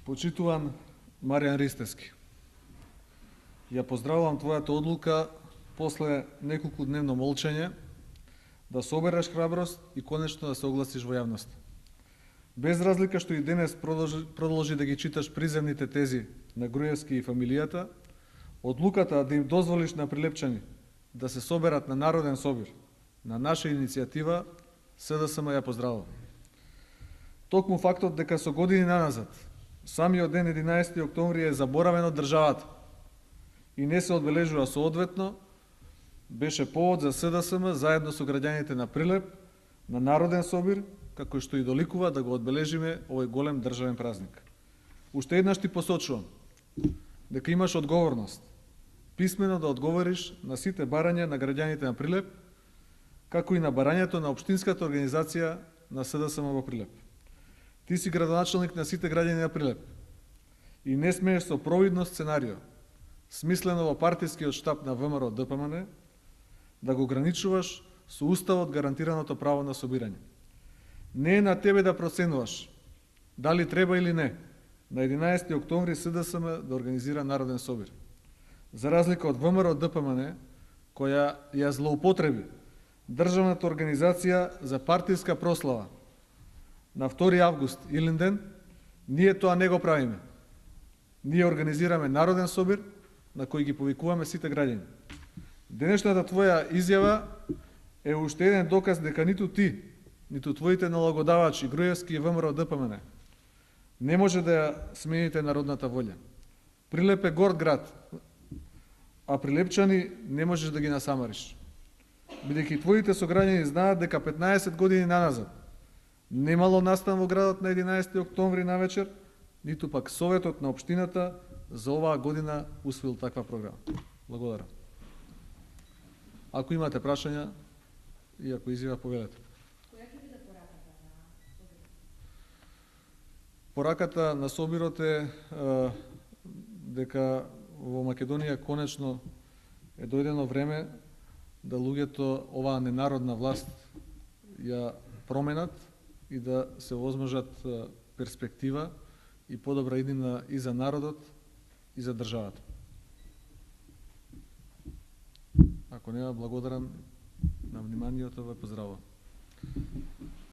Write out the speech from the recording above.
Почитуван Маријан Ристевски, ја поздравувам твојата одлука после неколку дневно молчење да собереш храброст и конечно да се огласиш во јавност. Без разлика што и денес продолжи да ги читаш приземните тези на Груевски и фамилијата, одлуката да им дозволиш на Прилепчани да се соберат на Народен собир на наша иницијатива, СДСМ ја поздравува. Токму фактот дека со години наназад самиот ден 11 октомври е заборавен од државата и не се одбележува соодветно, беше повод за СДСМ заедно со граѓаните на Прилеп, на Народен собир, како што и доликува да го одбележиме овој голем државен празник. Уште еднаш ти посочувам дека имаш одговорност писмено да одговориш на сите барања на граѓаните на Прилеп, како и на барањето на општинската организација на СДСМ во Прилеп. Ти си градоначалник на сите граѓани на Прилеп и не смееш со провидно сценарио, смислено во партискиот штаб на ВМРО ДПМН, да го ограничуваш со уставот гарантираното право на собирање. Не е на тебе да проценуваш дали треба или не на 11 октомври СДСМ да организира Народен собир. За разлика од ВМРО ДПМН, која ја злоупотреби државната организација за партиска прослава на 2 август Илинден, ние тоа не го правиме. Ние организираме Народен собир на кој ги повикуваме сите граѓани. Денешната твоја изјава е уште еден доказ дека ниту ти, ниту твоите налагодавачи Груевски и ВМРО ДПМН не може да ја смените народната волја. Прилеп е горд град, а Прилепчани не можеш да ги насамариш. Бидејќи твоите сограѓани знаат дека 15 години наназад немало настан во градот на 11 октомври навечер, ниту пак Советот на општината за оваа година усвоил таква програма. Благодарам. Ако имате прашања и ако изјава, повелете. Која ќе биде пораката на собирот? Пораката на собирот е дека во Македонија конечно е дојдено време да луѓето оваа ненародна власт ја променат и да се возможат перспектива и подобра иднина и за народот и за државата. Ако нема, благодарам на вниманието, ве поздравувам.